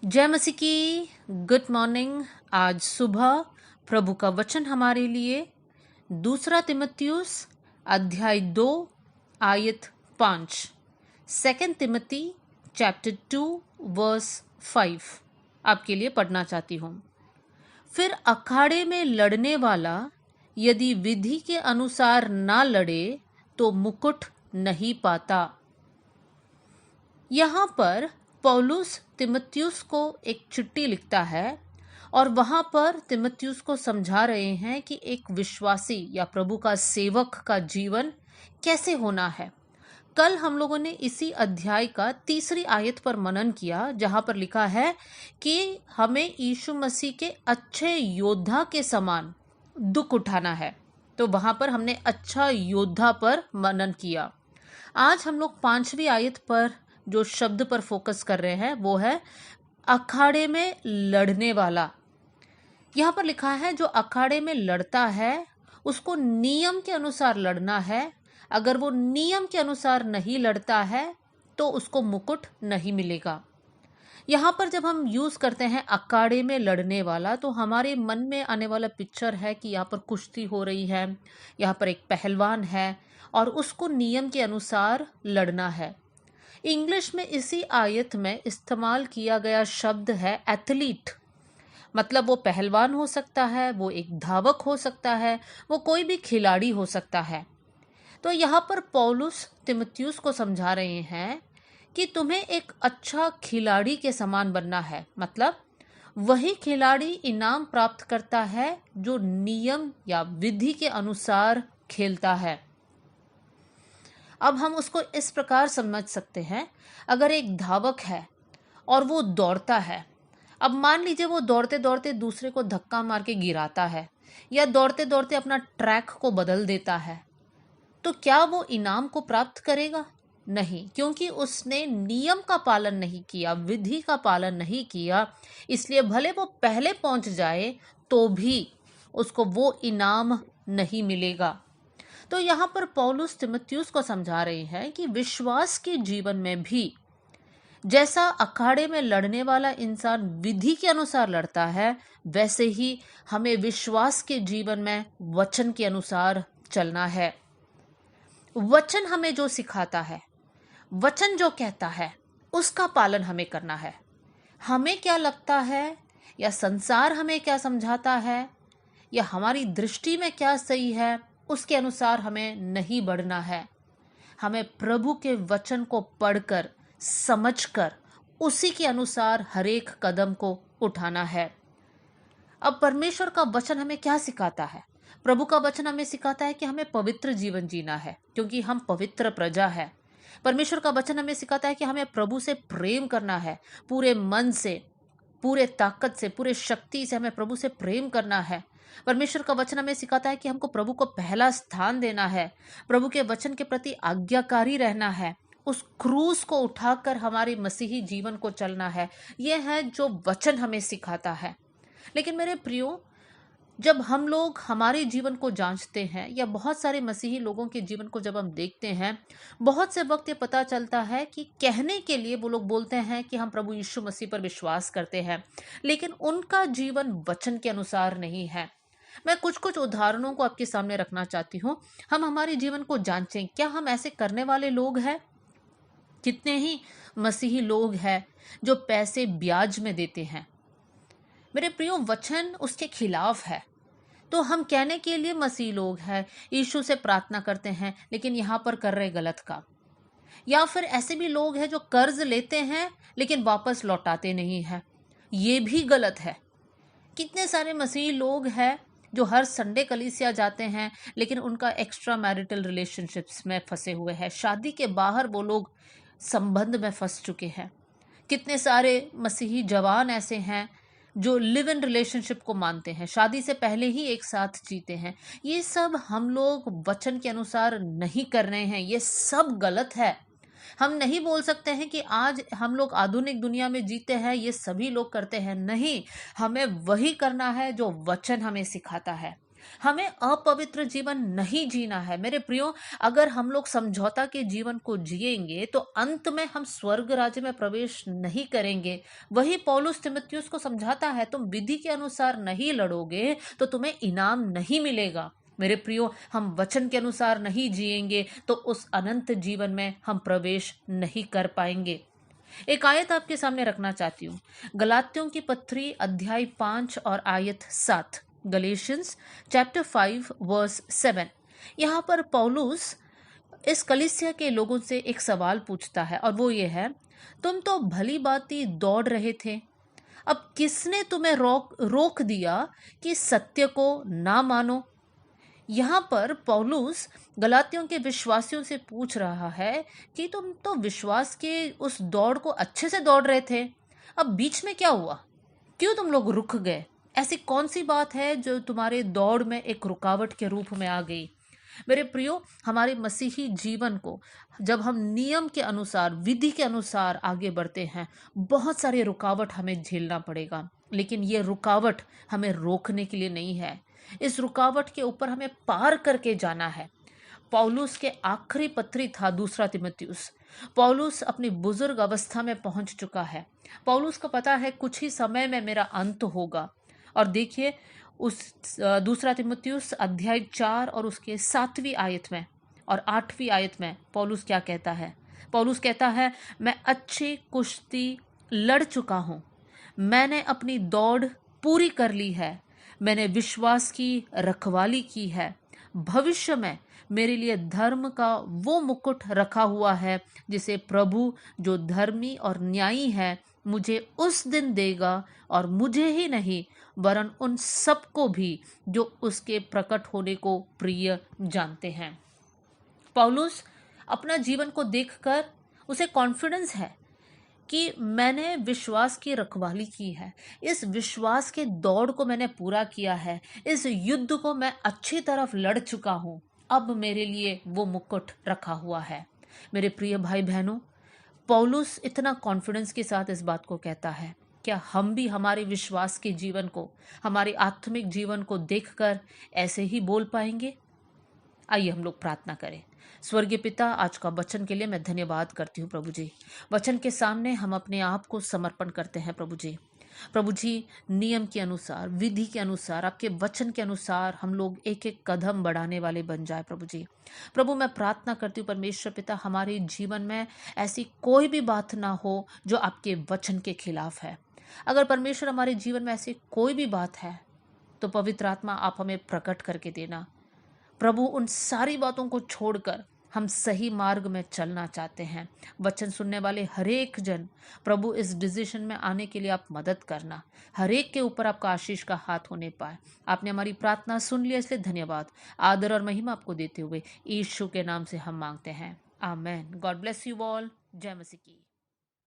जय मसीह की। Good morning. आज सुबह प्रभु का वचन हमारे लिए दूसरा तिमुथियुस अध्याय 2 आयत 5, सेकंड तिमुथी चैप्टर 2 वर्स 5 आपके लिए पढ़ना चाहती हूँ। फिर अखाड़े में लड़ने वाला यदि विधि के अनुसार ना लड़े तो मुकुट नहीं पाता। यहाँ पर पौलुस तिमुथियुस को एक चिट्ठी लिखता है और वहाँ पर तिमुथियुस को समझा रहे हैं कि एक विश्वासी या प्रभु का सेवक का जीवन कैसे होना है। कल हम लोगों ने इसी अध्याय का तीसरी आयत पर मनन किया जहाँ पर लिखा है कि हमें यीशु मसीह के अच्छे योद्धा के समान दुख उठाना है। तो वहाँ पर हमने अच्छा योद्धा पर मनन किया। आज हम लोग 5वीं आयत पर जो शब्द पर फोकस कर रहे हैं वो है अखाड़े में लड़ने वाला। यहाँ पर लिखा है जो अखाड़े में लड़ता है उसको नियम के अनुसार लड़ना है। अगर वो नियम के अनुसार नहीं लड़ता है तो उसको मुकुट नहीं मिलेगा। यहाँ पर जब हम यूज करते हैं अखाड़े में लड़ने वाला तो हमारे मन में आने वाला पिक्चर है कि यहाँ पर कुश्ती हो रही है, यहाँ पर एक पहलवान है और उसको नियम के अनुसार लड़ना है। इंग्लिश में इसी आयत में इस्तेमाल किया गया शब्द है एथलीट। मतलब वो पहलवान हो सकता है, वो एक धावक हो सकता है, वो कोई भी खिलाड़ी हो सकता है। तो यहाँ पर पौलुस तिमुथियुस को समझा रहे हैं कि तुम्हें एक अच्छा खिलाड़ी के समान बनना है। मतलब वही खिलाड़ी इनाम प्राप्त करता है जो नियम या विधि के अनुसार खेलता है। अब हम उसको इस प्रकार समझ सकते हैं, अगर एक धावक है और वो दौड़ता है, अब मान लीजिए वो दौड़ते दौड़ते दूसरे को धक्का मार के गिराता है या दौड़ते दौड़ते अपना ट्रैक को बदल देता है, तो क्या वो इनाम को प्राप्त करेगा? नहीं, क्योंकि उसने नियम का पालन नहीं किया, विधि का पालन नहीं किया। इसलिए भले वो पहले पहुंच जाए तो भी उसको वो इनाम नहीं मिलेगा। तो यहाँ पर पौलुस तिमुथियुस को समझा रहे हैं कि विश्वास के जीवन में भी जैसा अखाड़े में लड़ने वाला इंसान विधि के अनुसार लड़ता है, वैसे ही हमें विश्वास के जीवन में वचन के अनुसार चलना है। वचन हमें जो सिखाता है, वचन जो कहता है, उसका पालन हमें करना है। हमें क्या लगता है या संसार हमें क्या समझाता है या हमारी दृष्टि में क्या सही है, उसके अनुसार हमें नहीं बढ़ना है। हमें प्रभु के वचन को पढ़कर, समझकर, उसी के अनुसार हर एक कदम को उठाना है। अब परमेश्वर का वचन हमें क्या सिखाता है? प्रभु का वचन हमें सिखाता है कि हमें पवित्र जीवन जीना है, क्योंकि हम पवित्र प्रजा है। परमेश्वर का वचन हमें सिखाता है कि हमें प्रभु से प्रेम करना है, पूरे मन से, पूरे ताकत से, पूरे शक्ति से हमें प्रभु से प्रेम करना है। परमेश्वर का वचन हमें सिखाता है कि हमको प्रभु को पहला स्थान देना है, प्रभु के वचन के प्रति आज्ञाकारी रहना है, उस क्रूस को उठाकर हमारे मसीही जीवन को चलना है। यह है जो वचन हमें सिखाता है। लेकिन मेरे प्रियो, जब हम लोग हमारे जीवन को जांचते हैं या बहुत सारे मसीही लोगों के जीवन को जब हम देखते हैं, बहुत से वक्त ये पता चलता है कि कहने के लिए वो लोग बोलते हैं कि हम प्रभु यीशु मसीह पर विश्वास करते हैं, लेकिन उनका जीवन वचन के अनुसार नहीं है। मैं कुछ कुछ उदाहरणों को आपके सामने रखना चाहती हूँ। हम हमारे जीवन को जांचें, क्या हम ऐसे करने वाले लोग हैं? कितने ही मसीही लोग हैं जो पैसे ब्याज में देते हैं। मेरे प्रियो, वचन उसके खिलाफ है। तो हम कहने के लिए मसीह लोग हैं, यीशु से प्रार्थना करते हैं, लेकिन यहाँ पर कर रहे गलत काम। या फिर ऐसे भी लोग हैं जो कर्ज लेते हैं लेकिन वापस लौटाते नहीं हैं, ये भी गलत है। कितने सारे मसीह लोग हैं जो हर संडे कलीसिया जाते हैं लेकिन उनका एक्स्ट्रा मैरिटल रिलेशनशिप्स में फंसे हुए हैं, शादी के बाहर वो लोग संबंध में फंस चुके हैं। कितने सारे मसीही जवान ऐसे हैं जो लिव इन रिलेशनशिप को मानते हैं, शादी से पहले ही एक साथ जीते हैं। ये सब हम लोग वचन के अनुसार नहीं कर रहे हैं, ये सब गलत है। हम नहीं बोल सकते हैं कि आज हम लोग आधुनिक दुनिया में जीते हैं, ये सभी लोग करते हैं। नहीं, हमें वही करना है जो वचन हमें सिखाता है। हमें अपवित्र जीवन नहीं जीना है मेरे प्रियो। अगर हम लोग समझौता के जीवन को जिएंगे तो अंत में हम स्वर्ग राज्य में प्रवेश नहीं करेंगे। वही पौलुस तीमुथियुस को समझाता है, तुम विधि के अनुसार नहीं लड़ोगे तो तुम्हें इनाम नहीं मिलेगा। मेरे प्रियो, हम वचन के अनुसार नहीं जिएंगे तो उस अनंत जीवन में हम प्रवेश नहीं कर पाएंगे। एक आयत आपके सामने रखना चाहती हूँ, गलातियों की पत्री अध्याय 5 और आयत 7। Galatians chapter 5 verse 7। यहाँ पर पौलुस इस कलीसिया के लोगों से एक सवाल पूछता है और वो ये है, तुम तो भली बाती दौड़ रहे थे, अब किसने तुम्हें रोक दिया कि सत्य को ना मानो। यहाँ पर पौलुस गलातियों के विश्वासियों से पूछ रहा है कि तुम तो विश्वास के उस दौड़ को अच्छे से दौड़ रहे थे, अब बीच में क्या हुआ, क्यों तुम लोग रुक गए। ऐसी कौन सी बात है जो तुम्हारे दौड़ में एक रुकावट के रूप में आ गई। मेरे प्रियो, हमारे मसीही जीवन को जब हम नियम के अनुसार, विधि के अनुसार आगे बढ़ते हैं, बहुत सारे रुकावट हमें झेलना पड़ेगा, लेकिन ये रुकावट हमें रोकने के लिए नहीं है। इस रुकावट के ऊपर हमें पार करके जाना है। पौलुस के आखिरी पत्री था दूसरा तीमुथियुस। पौलुस अपनी बुजुर्ग अवस्था में पहुंच चुका है। पौलुस को पता है कुछ ही समय में मेरा अंत होगा। और देखिए उस दूसरा तीमुथियुस अध्याय 4 और उसके 7वीं आयत में और 8वीं आयत में पौलुस क्या कहता है। पौलुस कहता है, मैं अच्छी कुश्ती लड़ चुका हूँ, मैंने अपनी दौड़ पूरी कर ली है, मैंने विश्वास की रखवाली की है। भविष्य में मेरे लिए धर्म का वो मुकुट रखा हुआ है जिसे प्रभु जो धर्मी और न्यायी है मुझे उस दिन देगा, और मुझे ही नहीं वरन उन सबको भी जो उसके प्रकट होने को प्रिय जानते हैं। पौलुस अपना जीवन को देखकर उसे कॉन्फिडेंस है कि मैंने विश्वास की रखवाली की है, इस विश्वास के दौड़ को मैंने पूरा किया है, इस युद्ध को मैं अच्छी तरफ लड़ चुका हूँ, अब मेरे लिए वो मुकुट रखा हुआ है। मेरे प्रिय भाई बहनों, पौलुस इतना कॉन्फिडेंस के साथ इस बात को कहता है, क्या हम भी हमारे विश्वास के जीवन को, हमारे आत्मिक जीवन को देखकर ऐसे ही बोल पाएंगे। आइए हम लोग प्रार्थना करें। स्वर्गीय पिता, आज का वचन के लिए मैं धन्यवाद करती हूँ प्रभु जी। वचन के सामने हम अपने आप को समर्पण करते हैं प्रभु जी। प्रभु जी, नियम के अनुसार, विधि के अनुसार, आपके वचन के अनुसार हम लोग एक एक कदम बढ़ाने वाले बन जाए प्रभु जी। प्रभु, मैं प्रार्थना करती हूँ परमेश्वर पिता, हमारे जीवन में ऐसी कोई भी बात ना हो जो आपके वचन के खिलाफ है। अगर परमेश्वर हमारे जीवन में ऐसी कोई भी बात है तो पवित्र आत्मा आप हमें प्रकट करके देना। प्रभु, उन सारी बातों को छोड़कर हम सही मार्ग में चलना चाहते हैं। वचन सुनने वाले हरेक जन, प्रभु, इस डिसीजन में आने के लिए आप मदद करना। हरेक के ऊपर आपका आशीष का हाथ होने पाए। आपने हमारी प्रार्थना सुन लिया, इसलिए धन्यवाद। आदर और महिमा आपको देते हुए यीशु के नाम से हम मांगते हैं, amen. God bless you all. जय मसीह की।